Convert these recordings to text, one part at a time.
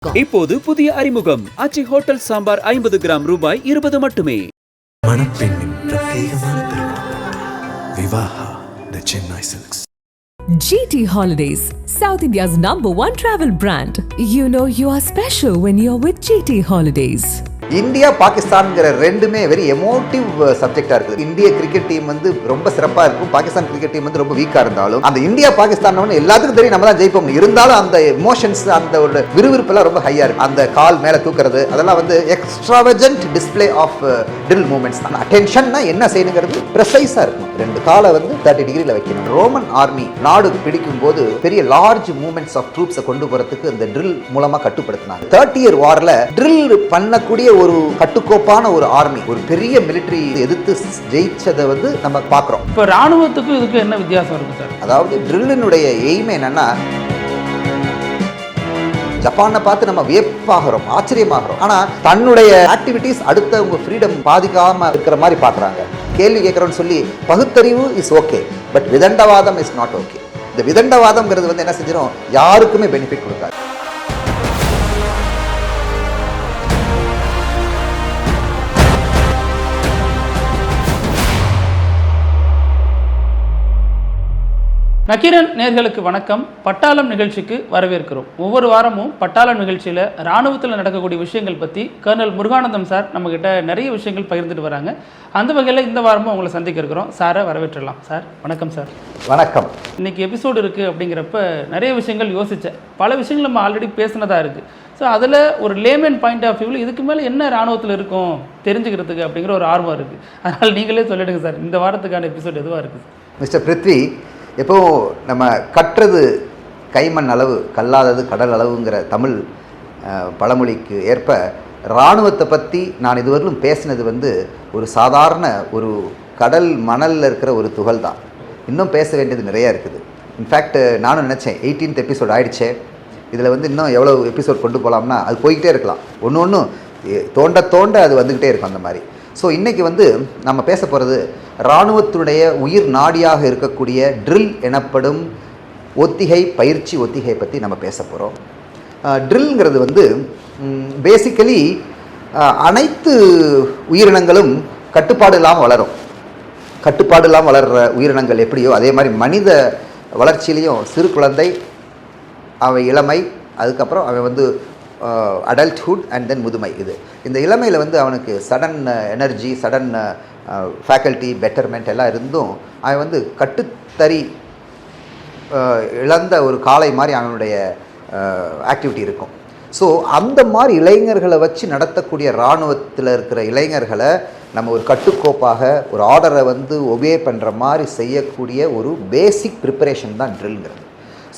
இப்போது புதிய அறிமுகம் ஆச்சி ஹோட்டல் சாம்பார் 50 கிராம் ரூபாய் 20 மட்டுமே. மணப்பெண்ணின் பிரத்யேகமான திருமணம் Vivaha the Chennai Silks. GT Holidays, South India's #1 travel brand. You know you are special when you're with GT Holidays. India பாகிஸ்தான்ங்கிற ரெண்டுமே வெரி எமோட்டிவ் சப்ஜெக்டா இருக்குது. இந்திய கிரிக்கெட் டீம் வந்து ரொம்ப சிறப்பா இருக்கும், பாகிஸ்தான் கிரிக்கெட் டீம் வந்து ரொம்ப வீக்கா இருந்தாலும் அந்த இந்தியா பாகிஸ்தான் எல்லாத்துக்கும் தெரியும் நம்ம தான் ஜெயிப்போம். இருந்தாலும் அந்த எமோஷன்ஸ் அந்த ஒரு விறுவிறுப்பெல்லாம் ரொம்ப ஹையா இருக்கு. அந்த கால் மேல தூக்குறது அதெல்லாம் வந்து எக்ஸ்ட்ராவஜென்ட் டிஸ்பிளே ஆஃப் ட்ரில் மூவ்மெண்ட்ஸ் தான். அட்டென்ஷன்னா என்ன செய்யணுங்கிறது ப்ரெசைஸா இருக்கும். ரெண்டு காலை வந்து 30 டிகிரில வைக்கணும். ரோமன் ஆர்மி நாடு பிடிக்கும் போது பெரிய லார்ஜ் மூவ்மெண்ட்ஸ் ஆஃப் ட்ரூப்ஸை கொண்டு போறதுக்கு இந்த ட்ரில் மூலமா கட்டுப்படுத்தினாங்க. 30 இயர் வார்ல ட்ரில் பண்ணக்கூடிய ஒரு கட்டுக்கோப்பான ஒரு ஆர்மி, ஒரு பெரிய மிலிட்டரி எதிர்த்து ஜெயிச்சதை வந்து நம்ம பார்க்கிறோம். இப்போ ராணுவத்துக்கும் இதுக்கு என்ன வித்தியாசம் இருக்கு சார்? அதாவது ட்ரில்லினுடைய எய்ம் என்னன்னா, ஜப்பானை பார்த்து நம்ம வியப்பாகிறோம், ஆச்சரியமாகிறோம். ஆனா தன்னுடைய ஆக்டிவிட்டிஸ் அடுத்தவங்க ஃப்ரீடம் பாதிக்காம இருக்கிற மாதிரி பார்க்குறாங்க. கேள்வி கேட்குறோன்னு சொல்லி பகுத்தறிவு இஸ் ஓகே, பட் விதண்டவாதம் இஸ் நாட் ஓகே. இந்த விதண்டவாதம்ங்கிறது வந்து என்ன செஞ்சிடும், யாருக்குமே பெனிஃபிட் கொடுக்காது. நக்கீரன் நேர்களுக்கு வணக்கம். பட்டாளம் நிகழ்ச்சிக்கு வரவேற்கிறோம். ஒவ்வொரு வாரமும் பட்டாளம் நிகழ்ச்சியில் ராணுவத்தில் நடக்கக்கூடிய விஷயங்கள் பற்றி கர்னல் முருகானந்தம் சார் நம்மக்கிட்ட நிறைய விஷயங்கள் பகிர்ந்துட்டு வராங்க. அந்த வகையில் இந்த வாரமும் உங்களை சந்திக்க இருக்கிறோம். சாரை வரவேற்றலாம். சார் வணக்கம். சார் வணக்கம். இன்னைக்கு எபிசோடு இருக்குது அப்படிங்கிறப்ப நிறைய விஷயங்கள் யோசித்தேன். பல விஷயங்கள் நம்ம ஆல்ரெடி பேசினதாக இருக்குது. ஸோ அதில் ஒரு லேமன் பாயிண்ட் ஆஃப் வியூவில் இதுக்கு மேலே என்ன ராணுவத்தில் இருக்கும் தெரிஞ்சுக்கிறதுக்கு அப்படிங்கிற ஒரு ஆர்வம் இருக்குது. அதனால் நீங்களே சொல்லிடுங்க சார், இந்த வாரத்துக்கான எபிசோடு எதுவாக இருக்குது? மிஸ்டர் பிருத்வி, எப்போவும் நம்ம கற்றது கைமண் அளவு, கல்லாதது கடல் அளவுங்கிற தமிழ் பழமொழிக்கு ஏற்ப இராணுவத்தை பற்றி நான் இதுவரையிலும் பேசினது வந்து ஒரு சாதாரண ஒரு கடல் மணலில் இருக்கிற ஒரு துகள் தான். இன்னும் பேச வேண்டியது நிறையா இருக்குது. இன்ஃபேக்ட் நானும் நினச்சேன் 18th எபிசோட் ஆகிடுச்சே, இதில் வந்து இன்னும் எவ்வளோ எபிசோட் கொண்டு போகலாம்னா அது போய்கிட்டே இருக்கலாம். ஒன்று ஒன்று தோண்ட தோண்ட அது வந்துக்கிட்டே இருக்கும் அந்த மாதிரி. ஸோ இன்றைக்கி வந்து நம்ம பேச போகிறது இராணுவத்துடைய உயிர் நாடியாக இருக்கக்கூடிய ட்ரில் எனப்படும் ஒத்திகை பயிற்சி ஒத்திகை பற்றி நம்ம பேச போகிறோம். ட்ரில்ங்கிறது வந்து பேசிக்கலி அனைத்து உயிரினங்களும் கட்டுப்பாடு இல்லாமல் வளரும். கட்டுப்பாடு இல்லாமல் வளர்கிற உயிரினங்கள் எப்படியோ அதே மாதிரி மனித வளர்ச்சியிலையும் சிறு குழந்தை, அவை இளமை, அதுக்கப்புறம் அவன் வந்து அடல்ட்ஹுட் அண்ட் தென் முதுமை. இந்த இளமையில் வந்து அவனுக்கு sudden energy, sudden faculty, betterment எல்லாம் இருந்தும் அவன் வந்து கட்டுத்தறி இழந்த ஒரு காளை மாதிரி அவனுடைய ஆக்டிவிட்டி இருக்கும். ஸோ அந்த மாதிரி இளைஞர்களை வச்சு நடத்தக்கூடிய இராணுவத்தில் இருக்கிற இளைஞர்களை நம்ம ஒரு கட்டுக்கோப்பாக ஒரு ஆர்டரை வந்து ஒபே பண்ணுற மாதிரி செய்யக்கூடிய ஒரு பேசிக் ப்ரிப்பரேஷன் தான் ட்ரில்ங்கிறது.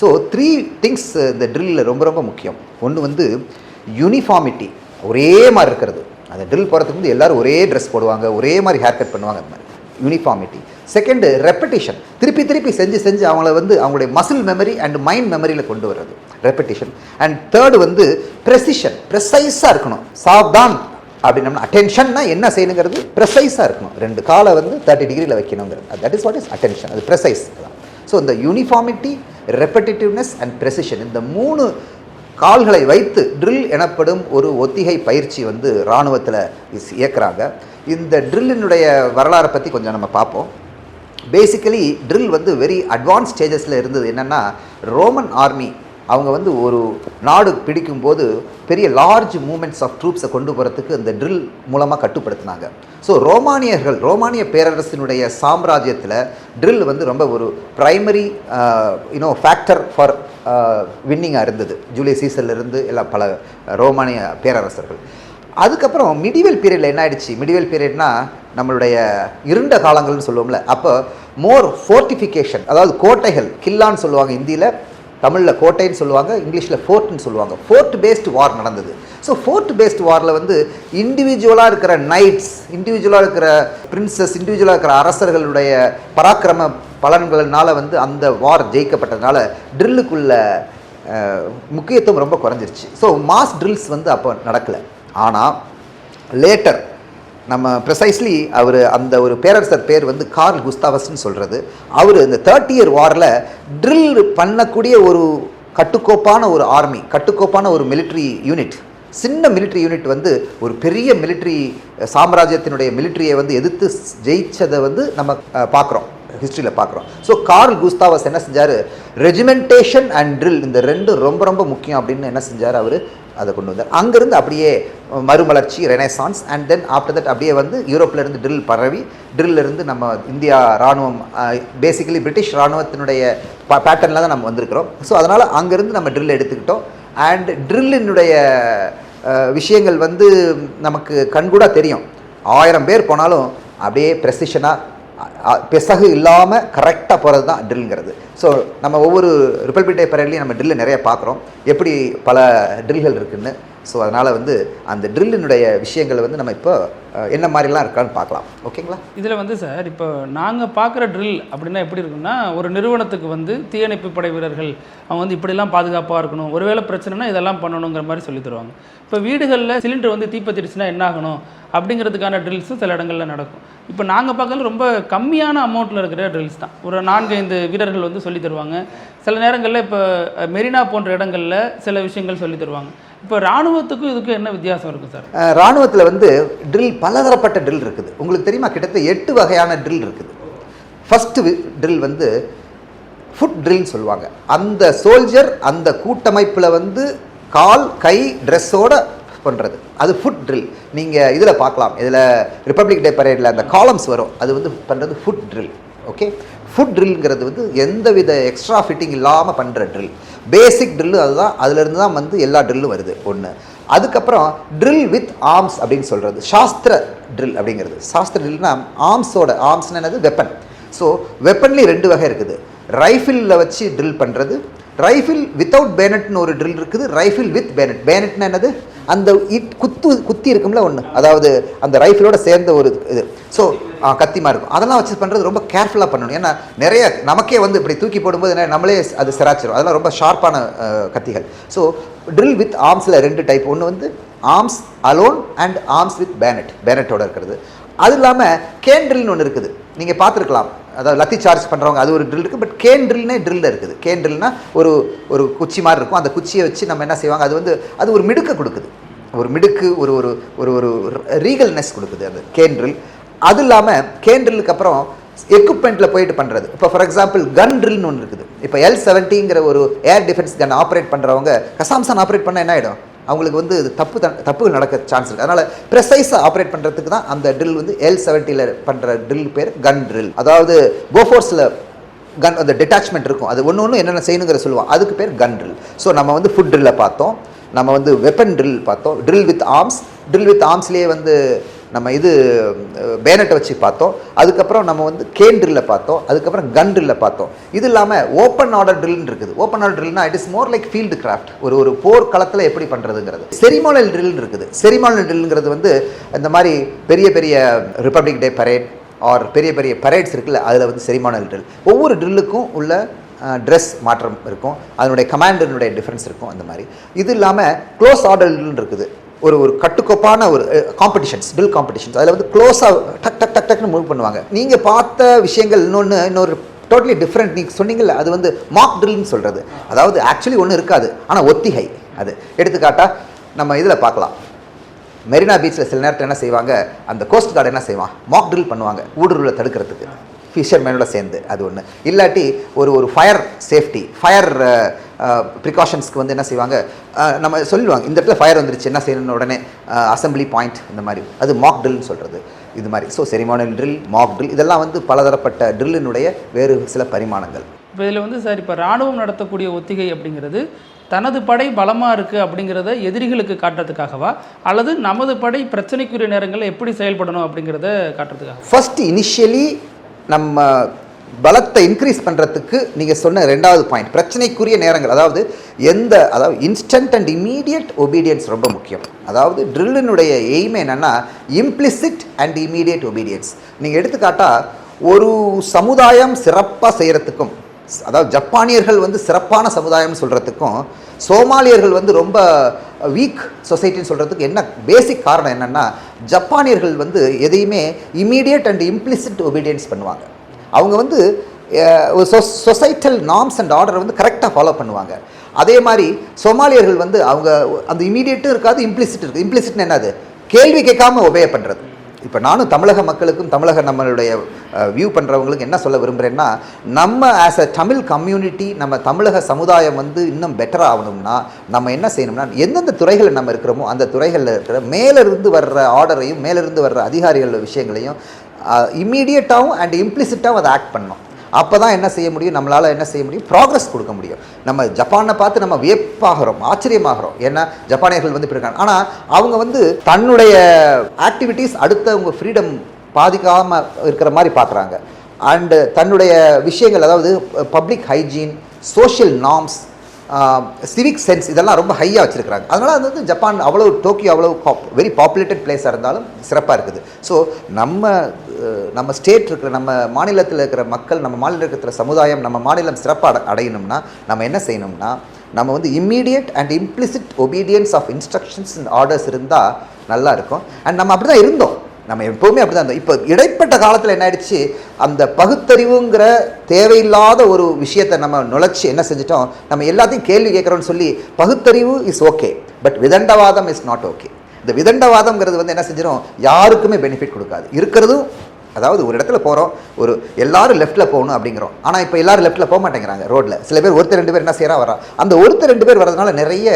ஸோ 3 திங்ஸ் இந்த ட்ரில்லில் ரொம்ப ரொம்ப முக்கியம். ஒன்று வந்து யூனிஃபார்மிட்டி, ஒரே மாதிரி இருக்கிறது. அந்த ட்ரில் போகிறதுக்கு வந்து எல்லோரும் ஒரே ட்ரெஸ் போடுவாங்க, ஒரே மாதிரி ஹேர் கட் பண்ணுவாங்க, அந்த மாதிரி யூனிஃபார்மிட்டி. செகண்டு ரெப்படிஷன், திருப்பி திருப்பி செஞ்சு செஞ்சு அவங்கள வந்து அவங்களுடைய மசில் மெமரி அண்ட் மைண்ட் மெமரியில் கொண்டு வர்றது ரெப்படிஷன். அண்ட் தேர்டு வந்து ப்ரெசிஷன், ப்ரெசைஸாக இருக்கணும். சாவ்தான் அப்படின்னா அட்டென்ஷன்னா என்ன செய்யணுங்கிறது ப்ரெசைஸாக இருக்கணும். ரெண்டு காலை வந்து 30 டிகிரியில் வைக்கணுங்கிறது, that is what is attention. அது ப்ரெசைஸ் தான். ஸோ இந்த யூனிஃபார்மிட்டி, ரெப்படிட்டிவ்னஸ் அண்ட் ப்ரெசிஷன், இந்த 3 கால்களை வைத்து ட்ரில் எனப்படும் ஒரு ஒத்திகை பயிற்சி வந்து இராணுவத்தில் இயக்குறாங்க. இந்த ட்ரில்லினுடைய வரலாறை பற்றி கொஞ்சம் நம்ம பார்ப்போம். பேசிக்கலி ட்ரில் வந்து வெரி அட்வான்ஸ் ஸ்டேஜஸில் இருந்தது. என்னென்னா, ரோமன் ஆர்மி அவங்க வந்து ஒரு நாடு பிடிக்கும்போது பெரிய லார்ஜ் மூமெண்ட்ஸ் ஆஃப் ட்ரூப்ஸை கொண்டு போகிறதுக்கு இந்த ட்ரில் மூலமாக கட்டுப்படுத்தினாங்க. ஸோ ரோமானிய பேரரசினுடைய சாம்ராஜ்யத்தில் ட்ரில் வந்து ரொம்ப ஒரு ப்ரைமரி ஃபேக்டர் ஃபார் வின்னிங்காக இருந்தது. ஜூலியஸ் சீசர்லேருந்து எல்லாம் பல ரோமானிய பேரரசர்கள். அதுக்கப்புறம் மிடிவல் பீரியடில் என்ன ஆயிடுச்சு, மிடிவல் பீரியட்னா நம்மளுடைய இருண்ட காலங்கள்னு சொல்லுவோம்ல, அப்போ மோர் ஃபோர்ட்டிஃபிகேஷன், அதாவது கோட்டைகள், கில்லான்னு சொல்லுவாங்க ஹிந்தியில், தமிழில் கோட்டைன்னு சொல்லுவாங்க, இங்கிலீஷில் ஃபோர்ட்னு சொல்லுவாங்க. ஃபோர்ட் பேஸ்டு வார் நடந்தது. ஸோ ஃபோர்ட் பேஸ்டு வாரில் வந்து இண்டிவிஜுவலாக இருக்கிற நைட்ஸ், இண்டிவிஜுவலாக இருக்கிற பிரின்சஸ், இண்டிவிஜுவலாக இருக்கிற அரசர்களுடைய பராக்கிரம பலன்கள்னால வந்து அந்த வார் ஜெயிக்கப்பட்டதுனால ட்ரில்லுக்குள்ள முக்கியத்துவம் ரொம்ப குறைஞ்சிருச்சு. ஸோ மாஸ் ட்ரில்ஸ் வந்து அப்போ நடக்கலை. ஆனால் லேட்டர் நம்ம ப்ரெசைஸ்லி அவர் அந்த ஒரு பேரரசர் பேர் வந்து கார்ல் குஸ்தாவஸ்ன்னு சொல்கிறது. அவர் இந்த 30 இயர் வாரில் ட்ரில் பண்ணக்கூடிய ஒரு கட்டுக்கோப்பான ஒரு ஆர்மி, கட்டுக்கோப்பான ஒரு மிலிட்ரி யூனிட், சின்ன மிலிட்ரி யூனிட் வந்து ஒரு பெரிய மிலிட்ரி சாம்ராஜ்யத்தினுடைய மிலிட்ரியை வந்து எதிர்த்து ஜெயிச்சதை வந்து நம்ம பார்க்குறோம், ஹிஸ்ட்ரியில் பார்க்குறோம். ஸோ கார்ல் குஸ்தாவஸ் என்ன செஞ்சார், ரெஜிமெண்டேஷன் அண்ட் ட்ரில் இந்த ரெண்டு ரொம்ப ரொம்ப முக்கியம் அப்படின்னு என்ன செஞ்சார், அவர் அதை கொண்டு வந்தார். அங்கேருந்து அப்படியே மறுமலர்ச்சி, renaissance, and then after that அப்படியே வந்து யூரோப்லேருந்து ட்ரில் பரவி, ட்ரில்லிருந்து நம்ம இந்தியா இராணுவம், பேசிக்கலி பிரிட்டிஷ் இராணுவத்தினுடைய பேட்டர்னில் தான் நம்ம வந்திருக்கிறோம். ஸோ அதனால் அங்கேருந்து நம்ம ட்ரில் எடுத்துக்கிட்டோம். அண்ட் ட்ரில்லினுடைய விஷயங்கள் வந்து நமக்கு கண்கூடா தெரியும். 1000 பேர் போனாலும் அப்படியே ப்ரெசிஷனாக பெசகு இல்லாமல் கரெக்டாக போகிறது தான் ட்ரில்ங்கிறது. ஸோ நம்ம ஒவ்வொரு ரிப்பப்ளிக் டே பரேட்லையும் நம்ம ட்ரில்லு நிறைய பார்க்குறோம், எப்படி பல ட்ரில்கள் இருக்குதுன்னு. ஸோ அதனால் வந்து அந்த ட்ரில்லினுடைய விஷயங்கள் வந்து நம்ம இப்போ என்ன மாதிரிலாம் இருக்கான்னு பார்க்கலாம். ஓகேங்களா? இதில் வந்து சார் இப்போ நாங்கள் பார்க்குற ட்ரில் அப்படின்னா எப்படி இருக்குன்னா, ஒரு நிறுவனத்துக்கு வந்து தீயணைப்பு படை வீரர்கள் அவங்க வந்து இப்படிலாம் பாதுகாப்பாக இருக்கணும், ஒருவேளை பிரச்சனைனா இதெல்லாம் பண்ணணுங்கிற மாதிரி சொல்லி தருவாங்க. இப்போ வீடுகளில் சிலிண்டர் வந்து தீப்பத்திடுச்சுன்னா என்ன ஆகணும் அப்படிங்கிறதுக்கான ட்ரில்ஸும் சில இடங்களில் நடக்கும். இப்போ நாங்கள் பார்க்கறது ரொம்ப கம்மியான அமௌண்ட்டில் இருக்கிற ட்ரில்ஸ் தான். ஒரு 4-5 வீரர்கள் வந்து சொல்லி தருவாங்க. சில நேரங்களில் இப்போ மெரினா போன்ற இடங்களில் சில விஷயங்கள் சொல்லி தருவாங்க. இப்போ இராணுவத்துக்கும் இதுக்கு என்ன வித்தியாசம் இருக்குது சார்? இராணுவத்தில் வந்து ட்ரில் பலதரப்பட்ட ட்ரில் இருக்குது. உங்களுக்கு தெரியுமா, கிட்டத்தட்ட 8 வகையான ட்ரில் இருக்குது. ஃபஸ்ட்டு ட்ரில் வந்து ஃபுட் ட்ரில்னு சொல்லுவாங்க. அந்த சோல்ஜர் அந்த கூட்டமைப்பில் வந்து கால் கை ட்ரெஸ்ஸோடு பண்ணுறது, அது ஃபுட் ட்ரில். நீங்கள் இதில் பார்க்கலாம், இதில் ரிப்பப்ளிக் டே பரேடில் அந்த காலம்ஸ் வரும், அது வந்து பண்ணுறது ஃபுட் ட்ரில். ஓகே, ஃபுட் ட்ரில்ங்கிறது வந்து எந்தவித எக்ஸ்ட்ரா ஃபிட்டிங் இல்லாமல் பண்ணுற ட்ரில். பேசிக் ட்ரில்லு அதுதான், அதுலேருந்து தான் வந்து எல்லா ட்ரில்லும் வருது ஒன்று. அதுக்கப்புறம் ட்ரில் வித் ஆர்ம்ஸ் அப்படின்னு சொல்கிறது சாஸ்திர ட்ரில் அப்படிங்கிறது. சாஸ்திர ட்ரில்னா ஆர்ம்ஸ்னு என்னது, வெப்பன். ஸோ வெப்பன்லேயும் 2 வகை இருக்குது. ரைஃபிளில் வச்சு ட்ரில் பண்ணுறது, ரைஃபிள் வித்தவுட் பேனட்னு ஒரு ட்ரில் இருக்குது, ரைஃபிள் வித் பேனட். பேனட்னா என்னது, அந்த குத்தி இருக்கும்ல ஒன்று, அதாவது அந்த ரைஃபிளோட சேர்ந்த ஒரு இது. ஸோ கத்திமா இருக்கும், அதெல்லாம் வச்சு பண்ணுறது ரொம்ப கேர்ஃபுல்லாக பண்ணணும். ஏன்னா நிறைய நமக்கே வந்து இப்படி தூக்கி போடும்போது நம்மளே அது சிராச்சிரும், அதெல்லாம் ரொம்ப ஷார்ப்பான கத்திகள். ஸோ ட்ரில் வித் ஆர்ம்ஸில் 2 டைப். ஒன்று வந்து arms alone and arms with பேனட்டோட இருக்கிறது. அது இல்லாமல் கேன் ட்ரில்னு ஒன்று இருக்குது, நீங்கள் பார்த்துருக்கலாம். அதாவது லத்தி சார்ஜ் பண்ணுறவங்க அது ஒரு ட்ரில் இருக்குது. பட் கேன் ட்ரில்னே ட்ரில் இருக்குது. கேன் ட்ரில்னா ஒரு குச்சி மாதிரி இருக்கும், அந்த குச்சியை வச்சு நம்ம என்ன செய்வாங்க, அது ஒரு மிடுக்கை கொடுக்குது, ஒரு மிடுக்கு, ஒரு ஒரு ஒரு ஒரு ரீகல்னஸ் கொடுக்குது அந்த கேன் ட்ரில். அது இல்லாமல் கேன் ட்ரில்லுக்கு அப்புறம் எக்யூப்மெண்ட்டில் போயிட்டு பண்ணுறது. இப்போ ஃபார் எக்ஸாம்பிள் கன் ட்ரில்னு ஒன்று இருக்குது. இப்போ L-70ங்கிற ஒரு ஏர் டிஃபென்ஸ் கன் ஆப்ரேட் பண்ணுறவங்க கசாம்சான் ஆப்ரேட் பண்ணால் என்ன ஆகிடும், அவங்களுக்கு வந்து தப்புகள் நடக்க சான்ஸ் இருக்குது. அதனால் ப்ரெசைஸாக ஆப்ரேட் பண்ணுறதுக்கு தான் அந்த ட்ரில் வந்து L-70ல் பண்ணுற ட்ரில் பேர் கன் ட்ரில். அதாவது போஃபோர்ஸில் கன் அந்த டிட்டாச்மெண்ட் இருக்கும், அது ஒன்று என்னென்ன செய்யணுங்கிற சொல்லுவோம், அதுக்கு பேர் கன் ட்ரில். ஸோ நம்ம வந்து ஃபுட் ட்ரில்லை பார்த்தோம், நம்ம வந்து வெப்பன் ட்ரில் பார்த்தோம், ட்ரில் வித் ஆர்ம்ஸ்லேயே வந்து நம்ம இது பேனட்டை வச்சு பார்த்தோம். அதுக்கப்புறம் நம்ம வந்து கேன் ட்ரில்லை பார்த்தோம், அதுக்கப்புறம் கன் ட்ரில்லை பார்த்தோம். இது இல்லாமல் ஓப்பன் ஆர்டர் ட்ரில்னு இருக்குது. ஓப்பன் ஆர்டர் ட்ரில்னா it is more like field craft, ஒரு போர் களத்தில் எப்படி பண்ணுறதுங்கிறது. செரிமோனல் ட்ரில்னு இருக்குது. செரிமோனல் ட்ரில்ங்கிறது வந்து இந்த மாதிரி பெரிய பெரிய ரிப்பப்ளிக் டே பரேட் ஆர் பெரிய பெரிய பரேட்ஸ் இருக்குல்ல, அதில் வந்து செரிமோனல் ட்ரில். ஒவ்வொரு ட்ரில்லுக்கும் உள்ள ட்ரெஸ் மாற்றம் இருக்கும், அதனுடைய கமாண்டனுடைய டிஃப்ரென்ஸ் இருக்கும். அந்த மாதிரி இது இல்லாமல் க்ளோஸ் ஆர்டர் ட்ரில் இருக்குது. ஒரு கட்டுக்கோப்பான ஒரு ட்ரில் காம்படிஷன்ஸ், அதில் வந்து க்ளோஸாக டக்னு மூவ் பண்ணுவாங்க. நீங்கள் பார்த்த விஷயங்கள் இன்னொரு டோட்டலி டிஃப்ரெண்ட். நீங்கள் சொன்னீங்கல்ல, அது வந்து மாக் ட்ரில்னு சொல்கிறது. அதாவது ஆக்சுவலி ஒன்றும் இருக்காது, ஆனால் ஒத்திகை. அது எடுத்துக்காட்டால் நம்ம இதில் பார்க்கலாம். மெரினா பீச்சில் சில நேரத்தில் என்ன செய்வாங்க, அந்த கோஸ்ட் கார்டு என்ன செய்வான், மாக் ட்ரில் பண்ணுவாங்க ஊடுருவலை தடுக்கிறதுக்கு, ஃபிஷர்மேனோட சேர்ந்து. அது ஒன்று. இல்லாட்டி ஒரு ஃபயர் சேஃப்டி, ஃபயர் ப்ரிகாஷன்ஸ்க்கு வந்து என்ன செய்வாங்க, நம்ம சொல்லுவாங்க இந்த இடத்துல ஃபயர் வந்துருச்சு என்ன செய்யணும்னு உடனே அசம்பிளி பாயிண்ட், இந்த மாதிரி. அது மாக் ட்ரில்னு சொல்கிறது. இது மாதிரி. So ceremonial drill, mock drill, இதெல்லாம் வந்து பலதரப்பட்ட ட்ரில்லினுடைய வேறு சில பரிமாணங்கள். இப்போ இதில் வந்து சார், இப்போ இராணுவம் நடத்தக்கூடிய ஒத்திகை அப்படிங்கிறது தனது படை பலமாக இருக்குது அப்படிங்கிறத எதிரிகளுக்கு காட்டுறதுக்காகவா, அல்லது நமது படை பிரச்சனைக்குரிய நேரங்களில் எப்படி செயல்படணும் அப்படிங்கிறத காட்டுறதுக்காக? ஃபர்ஸ்ட் இனிஷியலி நம்ம பலத்தை இன்க்ரீஸ் பண்ணுறதுக்கு நீங்கள் சொன்ன 2வது பாயிண்ட், பிரச்சனைக்குரிய நேரங்கள். அதாவது இன்ஸ்டன்ட் அண்ட் இமீடியட் ஒபீடியன்ஸ் ரொம்ப முக்கியம். அதாவது ட்ரில்லினுடைய எய்ம் என்னென்னா இம்ப்ளிசிட் அண்ட் இமீடியட் ஒபீடியன்ஸ். நீங்கள் எடுத்துக்காட்டால் ஒரு சமுதாயம் சிறப்பாக செய்கிறதுக்கும், அதாவது ஜப்பானியர்கள் வந்து சிறப்பான சமுதாயம்னு சொல்கிறதுக்கும், சோமாலியர்கள் வந்து ரொம்ப வீக் சொசைட்டின்னு சொல்கிறதுக்கு என்ன பேசிக் காரணம் என்னென்னா, ஜப்பானியர்கள் வந்து எதையுமே இமீடியட் அண்ட் இம்ப்ளிசிட் ஒபீடியன்ஸ் பண்ணுவாங்க. அவங்க வந்து சொசைட்டல் நார்ம்ஸ் அண்ட் ஆர்டரை வந்து கரெக்டாக ஃபாலோ பண்ணுவாங்க. அதே மாதிரி சோமாலியர்கள் வந்து அவங்க அந்த இமீடியட்டும் இருக்காது, இம்ப்ளிசிட் இருக்குது. இம்ப்ளிசிட்னு என்னது, கேள்வி கேட்காம ஒபே பண்ணுறது. இப்போ நானும் தமிழக மக்களுக்கும் நம்மளுடைய வியூ பண்ணுறவங்களுக்கு என்ன சொல்ல விரும்புகிறேன்னா, நம்ம ஆஸ் அ தமிழ் கம்யூனிட்டி, நம்ம தமிழக சமுதாயம் வந்து இன்னும் பெட்டர் ஆகணும்னா நம்ம என்ன செய்யணும்னா, எந்தெந்த துறைகளில் நம்ம இருக்கிறோமோ அந்த துறைகளில் இருக்கிற மேலிருந்து வர்ற ஆர்டரையும் மேலிருந்து வர்ற அதிகாரிகள் விஷயங்களையும் இம்மீடியட்டாகவும் அண்ட் இம்ப்ளிசிட்டாகவும் அதை ஆக்ட் பண்ணணும். அப்போ தான் என்ன செய்ய முடியும், நம்மளால் என்ன செய்ய முடியும், ப்ராக்ரஸ் கொடுக்க முடியும். நம்ம ஜப்பானை பார்த்து நம்ம வியப்பாகிறோம், ஆச்சரியமாகிறோம். ஏன்னா ஜப்பானியர்கள் வந்து இப்படி இருக்காங்க. ஆனால் அவங்க வந்து தன்னுடைய ஆக்டிவிட்டீஸ் அடுத்தவங்க ஃப்ரீடம் பாதிக்காமல் இருக்கிற மாதிரி பார்க்குறாங்க. அண்டு தன்னுடைய விஷயங்கள், அதாவது public hygiene, social norms, civic sense, இதெல்லாம் ரொம்ப ஹையாக வச்சுருக்கிறாங்க. அதனால் அது வந்து ஜப்பான் அவ்வளோ, டோக்கியோ அவ்வளோ வெரி பாப்புலேட்டட் பிளேஸாக இருந்தாலும் சிறப்பாக இருக்குது. ஸோ நம்ம ஸ்டேட் இருக்கிற, நம்ம மாநிலத்தில் இருக்கிற மக்கள், நம்ம மாநிலத்தில் இருக்கிற சமுதாயம், நம்ம மாநிலம் சிறப்பாக அடையணும்னா நம்ம என்ன செய்யணும்னா, நம்ம வந்து immediate and implicit obedience of instructions and orders இருந்தால் நல்லா இருக்கும். அண்ட் நம்ம அப்படி தான் இருந்தோம், நம்ம எப்போவுமே அப்படி தான் இருந்தோம். இப்போ இடைப்பட்ட காலத்தில் என்ன ஆயிடுச்சு, அந்த பகுத்தறிவுங்கிற தேவையில்லாத ஒரு விஷயத்தை நம்ம நுழைச்சி என்ன செஞ்சிட்டோம், நம்ம எல்லாத்தையும் கேள்வி கேட்குறோன்னு சொல்லி பகுத்தறிவு இஸ் ஓகே, பட் விதண்டவாதம் இஸ் நாட் ஓகே. இந்த விதண்டவாதம்ங்கிறது வந்து என்ன செஞ்சிடும், யாருக்குமே பெனிஃபிட் கொடுக்காது. இருக்கிறதும், அதாவது ஒரு இடத்துல போகிறோம், ஒரு எல்லாரும் லெஃப்ட்டில் போகணும் அப்படிங்கிறோம். ஆனால் இப்போ எல்லாரும் லெஃப்ட்டில் போக மாட்டேங்கிறாங்க. ரோட்டில் சில பேர் ஒருத்தர் 2 பேர் என்ன செய்கிறா வரா, அந்த ஒருத்தர் 2 பேர் வரதுனால நிறைய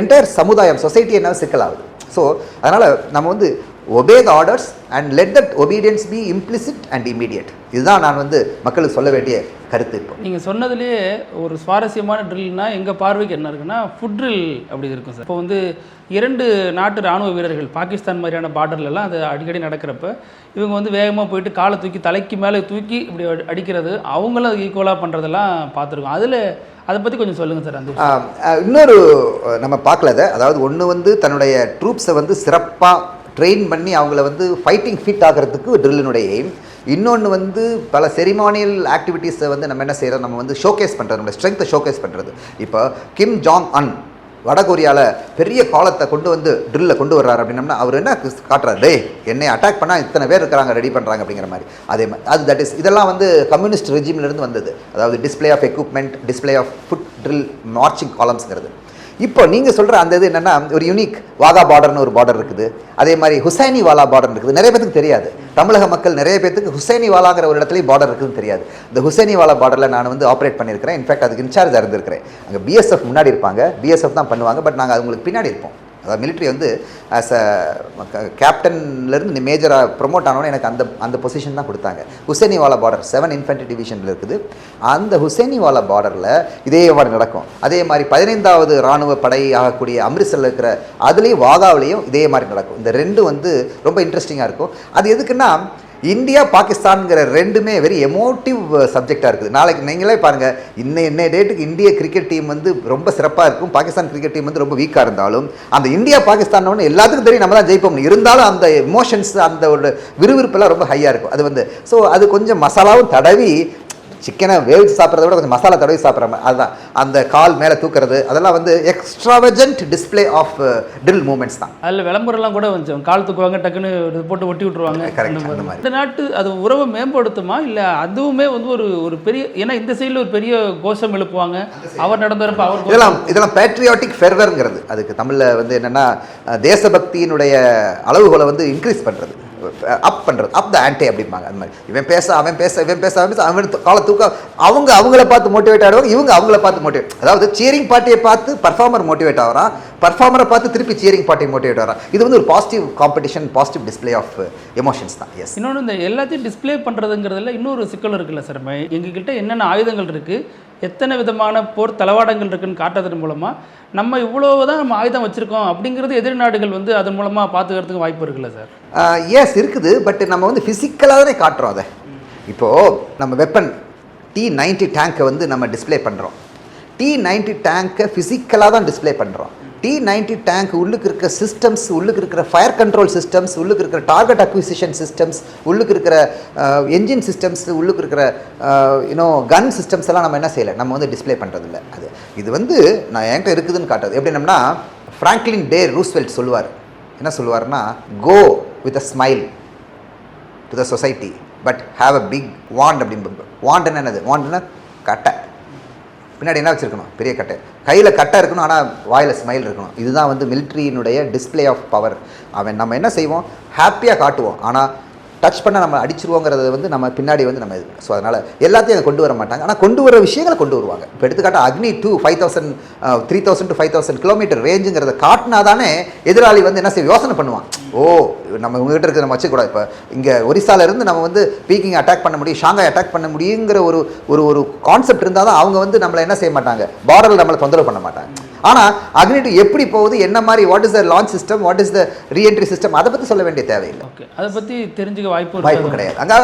என்டையர் சமுதாயம், சொசைட்டி என்ன சிக்கலாகுது. ஸோ அதனால் நம்ம வந்து obey the orders and let that obedience be implicit and immediate. இதுதான் நான் வந்து மக்களுக்கு சொல்ல வேண்டிய கருத்து. இப்போ நீங்கள் சொன்னதுலேயே ஒரு சுவாரஸ்யமான ட்ரில்னா எங்கள் பார்வைக்கு என்ன இருக்குன்னா, ஃபுட் ட்ரில் அப்படி இருக்கும் சார். இப்போ வந்து 2 நாட்டு ராணுவ வீரர்கள் பாகிஸ்தான் மாதிரியான பார்டர்லலாம் அது அடிக்கடி நடக்கிறப்ப இவங்க வந்து வேகமாக போயிட்டு காலை தூக்கி தலைக்கு மேலே தூக்கி இப்படி அடிக்கிறது, அவங்களும் அது ஈக்குவலாக பண்ணுறதெல்லாம் பார்த்துருக்கோம். அதில் அதை பற்றி கொஞ்சம் சொல்லுங்கள் சார். அந்த இன்னொரு நம்ம பார்க்கலத, அதாவது ஒன்று வந்து தன்னுடைய ட்ரூப்ஸை வந்து சிறப்பாக ட்ரெயின் பண்ணி அவங்கள வந்து ஃபைட்டிங் ஃபிட் ஆகிறதுக்கு ட்ரில்லினுடைய எய்ம். இன்னொன்று வந்து பல செரிமானியல் ஆக்டிவிட்டீஸை வந்து நம்ம என்ன செய்கிறோம், நம்ம வந்து ஷோகேஸ் பண்ணுறது, நம்மளோட ஸ்ட்ரென்த்தை ஷோகேஸ் பண்ணுறது. இப்போ கிம் ஜாங் அன் வடகொரியாவில் பெரிய காலத்தை கொண்டு வந்து ட்ரில்லில் கொண்டு வர்றாரு அப்படின்னம்னா, அவர் என்ன காட்டுறாரு, டே என்னை அட்டாக் பண்ணால் இத்தனை பேர் இருக்கிறாங்க, ரெடி பண்ணுறாங்க அப்படிங்கிற மாதிரி. அதே மாதிரி அது தட் இஸ், இதெல்லாம் வந்து கம்யூனிஸ்ட் ரெஜிம்லேருந்து வந்தது. அதாவது display of equipment, display of foot drill, marching காலம்ஸ்ங்கிறது. இப்போ நீங்கள் சொல்கிற அந்த இது என்னென்னா, ஒரு யூனிக் வாகா பார்டர்னு ஒரு பார்டர் இருக்குது, அதே மாதிரி ஹுசைனி வாலா பார்டர் இருக்குது. நிறைய பேருக்கு தெரியாது, தமிழக மக்கள் நிறைய பேருக்கு ஹுசைனி வாலாங்கிற ஒரு இடத்துலையும் பார்டர் இருக்குதுன்னு தெரியாது. இந்த ஹுசைனி வாலா பார்டரில் நான் வந்து ஆப்ரேட் பண்ணியிருக்கிறேன். இன்ஃபேக்ட் அதுக்கு இன்சார்ஜாக இருந்திருக்கிறேன். அங்கே பிஎஸ்எஃப் முன்னாடி இருப்பாங்க, பிஎஸ்எஃப் தான் பண்ணுவாங்க, பட் நாங்கள் அவங்களுக்கு பின்னாடி இருப்போம். அதாவது மிலிட்ரி வந்து ஆஸ் அ கேப்டன்லேருந்து மேஜராக ப்ரொமோட் ஆனோன்னு எனக்கு அந்த பொசிஷன் தான் கொடுத்தாங்க. ஹுசைனிவாலா பார்டர் 7 இன்ஃபென்ட்ரி டிவிஷனில் இருக்குது. அந்த ஹுசைனிவாலா பார்டரில் இதே மாதிரி நடக்கும். அதே மாதிரி 15வது இராணுவ படை ஆகக்கூடிய அம்ரிட்சரில் இருக்கிற அதுலேயும் வாகாவிலையும் இதே மாதிரி நடக்கும். இந்த 2 வந்து ரொம்ப இன்ட்ரெஸ்டிங்காக இருக்கும். அது எதுக்குன்னா, இந்தியா பாகிஸ்தான்ங்கிற 2மே வெரி எமோட்டிவ் சப்ஜெக்டாக இருக்குது. நாளைக்கு நீங்களே பாருங்கள், இன்னைய டேட்டுக்கு இந்திய கிரிக்கெட் டீம் வந்து ரொம்ப சிறப்பாக இருக்கும், பாகிஸ்தான் கிரிக்கெட் டீம் வந்து ரொம்ப வீக்காக இருந்தாலும், அந்த இந்தியா பாகிஸ்தான் ஒன்று எல்லாத்துக்கும் தெரியும் நம்ம தான் ஜெயிப்போம். இருந்தாலும் அந்த எமோஷன்ஸ், அந்த ஒரு விறுவிறுப்பெல்லாம் ரொம்ப ஹையாக இருக்கும். அது வந்து ஸோ அது கொஞ்சம் மசாலாவும் தடவி, சிக்கனை வேவிச்சு சாப்பிட்றத விட கொஞ்சம் மசாலா தடவி சாப்பிட்ற மாதிரி, அதுதான் அந்த கால் மேலே தூக்குறது, அதெல்லாம் வந்து எக்ஸ்ட்ராவஜென்ட் டிஸ்பிளே ஆஃப் ட்ரில் மூமெண்ட்ஸ் தான். அதில் விளம்பரம்லாம் கூட கொஞ்சம் கால் தூக்குவாங்க, டக்குன்னு போட்டு ஒட்டி விட்டுருவாங்க. இந்த நாட்டு அது உறவை மேம்படுத்துமா, இல்லை அதுவுமே வந்து ஒரு பெரிய, ஏன்னா இந்த சைடில் ஒரு பெரிய கோஷம் எழுப்புவாங்க, அவர் நடந்தப்ப அவர் இதெல்லாம் பேட்ரியாட்டிக் ஃபெர்வர்ங்கிறது. அதுக்கு தமிழில் வந்து என்னென்னா, தேசபக்தியினுடைய அளவுகோலை வந்து இன்க்ரீஸ் பண்ணுறது, அப் பண்ணுறது, அப் த ஆன்டே அப்படிம்பாங்க. அது மாதிரி இவன் பேச அவன் காலை தூக்க, அவங்கள பார்த்து மோட்டிவேட் ஆடுவாங்க, இவங்க அவங்கள பார்த்து மோட்டிவேட். அதாவது சியரிங் பார்ட்டியை பார்த்து பர்ஃபார்மர் மோட்டிவேட் ஆகிறான், பர்ஃபார்மரை பார்த்து திருப்பி சியரிங் பார்ட்டி மோட்டிவேட் ஆகிறான். இது வந்து ஒரு positive competition, positive display of emotions தான். எஸ், இன்னொன்று இந்த எல்லாத்தையும் டிஸ்பிளே பண்ணுறதுங்கிறதுல இன்னொரு சிக்கல் இருக்குல்ல சார். எங்ககிட்ட என்னென்ன ஆயுதங்கள் இருக்குது, எத்தனை விதமான போர் தளவாடங்கள் இருக்குன்னு காட்டுறதன் மூலமாக நம்ம இவ்வளோதான் நம்ம ஆயுதம் வச்சுருக்கோம் அப்படிங்கிறது எதிர் நாடுகள் வந்து அதன் மூலமாக பார்த்துக்கிறதுக்கு வாய்ப்பு இருக்குல்ல சார்? எஸ் இருக்குது, பட் நம்ம வந்து ஃபிசிக்கலாக தானே காட்டுறோம் அதை. இப்போது நம்ம வெப்பன் T-90 டேங்கை வந்து நம்ம டிஸ்பிளே பண்ணுறோம். T-90 டேங்கை ஃபிசிக்கலாக தான் டிஸ்பிளே பண்ணுறோம். T-90 டேங்க் உள்ளுக்கு இருக்கிற சிஸ்டம்ஸ், உள்ளுக்கு இருக்கிற ஃபயர் கண்ட்ரோல் சிஸ்டம்ஸ், உள்ளுக்கு இருக்கிற டார்கெட் அக்விசிஷன் சிஸ்டம்ஸ், உள்ளுக்கு இருக்கிற என்ஜின் சிஸ்டம்ஸ், உள்ளுக்கு இருக்கிற கன் சிஸ்டம்ஸ் எல்லாம் நம்ம என்ன செய்யலை, நம்ம வந்து டிஸ்பிளே பண்ணுறதில்ல. இது வந்து நான் என்கிட்ட இருக்குதுன்னு காட்டுறது. எப்படின்னா, ஃப்ராங்க்லின் டே ரூஸ்வெல்ட் சொல்லுவார், என்ன சொல்லுவார்னா, go with a smile to the society but have a big wand அப்படின்ப. வாண்டுன்னு என்னது, வாண்டுன்னா கட்டை, பின்னாடி என்ன வச்சுருக்கணும், பெரிய கட்டை, கையில் கட்டை இருக்கணும், ஆனால் வாயில் ஸ்மைல் இருக்கணும். இதுதான் வந்து மிலிட்ரியினுடைய டிஸ்பிளே ஆஃப் பவர். அவன் நம்ம என்ன செய்வோம், ஹாப்பியாக காட்டுவோம், ஆனால் டச் பண்ண நம்ம அடிச்சிருவோங்கிறத வந்து நம்ம பின்னாடி வந்து நம்ம இது. ஸோ அதனால் எல்லாத்தையும் கொண்டு வர மாட்டாங்க, ஆனால் கொண்டு வர விஷயங்களை கொண்டு வருவாங்க. இப்போ எடுத்துக்காட்ட அக்னி 5000 3000 to 5000 கிலோமீட்டர் ரேஞ்சுங்கிறத காட்டினா தானே எதிராளி வந்து என்ன செய்ய யோசனை பண்ணுவான். ஓ, நம்ம உங்ககிட்ட இருக்கிற நம்ம வச்சுக்கூடாது, இப்போ இங்கே ஒரிசாலேருந்து நம்ம வந்து பீக்கிங் அட்டாக் பண்ண முடியும், ஷாங்காய் அட்டாக் பண்ண முடியுங்கிற ஒரு ஒரு ஒரு கான்செப்ட் இருந்தால் தான் அவங்க வந்து நம்மளை என்ன செய்ய மாட்டாங்க, பார்டரில் நம்மளை தொந்தரவு பண்ண மாட்டாங்க. ஆனால் அக்னி 2 எப்படி போகுது, என்ன மாதிரி, what is the launch system, what is the reentry system, அதை பற்றி சொல்ல வேண்டிய தேவையில்லை. ஓகே, அதை பற்றி தெரிஞ்சுக்க வாய்ப்பு கிடையாது. அங்கே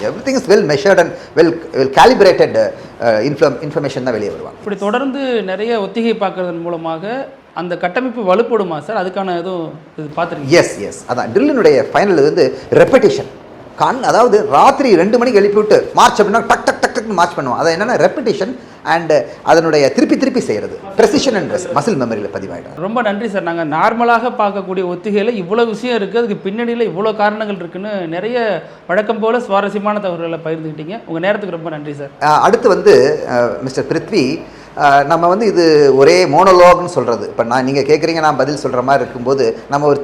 everything is well measured and well calibrated information தான் வெளியே வருவாங்க. இப்படி தொடர்ந்து நிறைய ஒத்திகை பார்க்கறதன் மூலமாக அந்த கட்டமைப்பு வலுப்படுமா சார்? அதுக்கான எதுவும் இது பார்த்துருக்கீங்க? எஸ் அதான் ட்ரில்லினுடைய ஃபைனல் வந்து ரெப்படிஷன். அதாவது ராத்திரி 2 மணிக்கு எழுப்பி விட்டு மார்ச் அப்படின்னா டக் டக் டக் டக்னு மார்ச் பண்ணுவோம். அதை என்னென்னா ரெப்படிஷன் அண்ட் அதனுடைய திருப்பி செய்கிறது, ப்ரெசிஷன் அண்ட் மசில் மெமரியில் பதிவாயிடும். ரொம்ப நன்றி சார். நாங்கள் நார்மலாக பார்க்கக்கூடிய ஒத்திகையில் இவ்வளோ விஷயம் இருக்குது, அதுக்கு பின்னணியில் இவ்வளோ காரணங்கள் இருக்குன்னு நிறைய வழக்கம் போல் சுவாரஸ்யமான தகவல்களை பகிர்ந்துக்கிட்டீங்க. உங்கள் நேரத்துக்கு ரொம்ப நன்றி சார். அடுத்து வந்து மிஸ்டர் பிருத்வி, நம்ம வந்து இது ஒரே மோனோலாக்னு சொல்கிறது. இப்போ நீங்கள் கேட்குறீங்க, நான் பதில் சொல்கிற மாதிரி இருக்கும்போது நம்ம ஒரு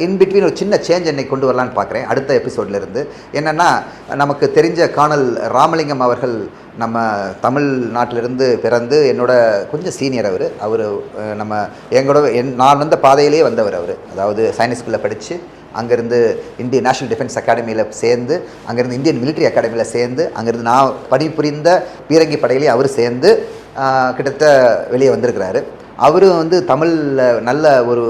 இன்பிட்வீன் ஒரு சின்ன சேஞ்ச் என்னை கொண்டு வரலான்னு பார்க்குறேன். அடுத்த எபிசோட்லேருந்து என்னென்னா, நமக்கு தெரிஞ்ச கார்னல் ராமலிங்கம் அவர்கள் நம்ம தமிழ்நாட்டிலிருந்து பிறந்து என்னோட கொஞ்சம் சீனியர். அவர் நம்ம நான் வந்த பாதையிலே வந்தவர். அதாவது சைனிக் ஸ்கூலில் படித்து அங்கேருந்து இந்தியன் நேஷனல் டிஃபென்ஸ் அகாடமியில் சேர்ந்து, அங்கேருந்து இந்தியன் மிலிட்ரி அகாடமியில் சேர்ந்து, அங்கேருந்து நான் பணிபுரிந்த பீரங்கி படையிலே அவர் சேர்ந்து கிட்டத்தட்ட வெளியே வந்திருக்கிறாரு. அவரும் வந்து தமிழில் நல்ல ஒரு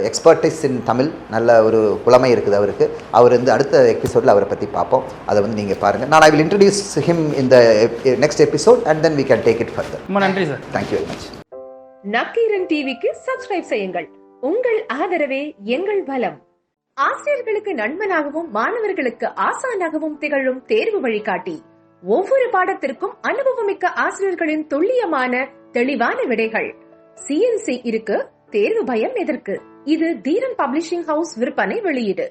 எக்ஸ்பர்டைஸ் இன் தமிழ், நல்ல ஒரு புலமை இருக்குது அவருக்கு. அவர் வந்து அடுத்த எபிசோடில் அவரை பற்றி பார்ப்போம். அதை வந்து நீங்கள் பாருங்கள். நான் I will introduce him in the next episode and then we can take it further. ரொம்ப நன்றி sir. Thank you very much. Nakkheeran டிவிக்கு சப்ஸ்கிரைப் செய்யுங்கள். உங்கள் ஆதரவே எங்கள் பலம். ஆசிரியர்களுக்கு நண்பனாகவும் மாணவர்களுக்கு ஆசானாகவும் திகழும் தேர்வு வழிகாட்டி. ஒவ்வொரு பாடத்திற்கும் அனுபவமிக்க ஆசிரியர்களின் துல்லியமான தெளிவான விடைகள். CNC இருக்கு, தேர்வு பயம் எதற்கு? இது தீரன் பப்ளிஷிங் ஹவுஸ் விற்பனை வெளியீடு.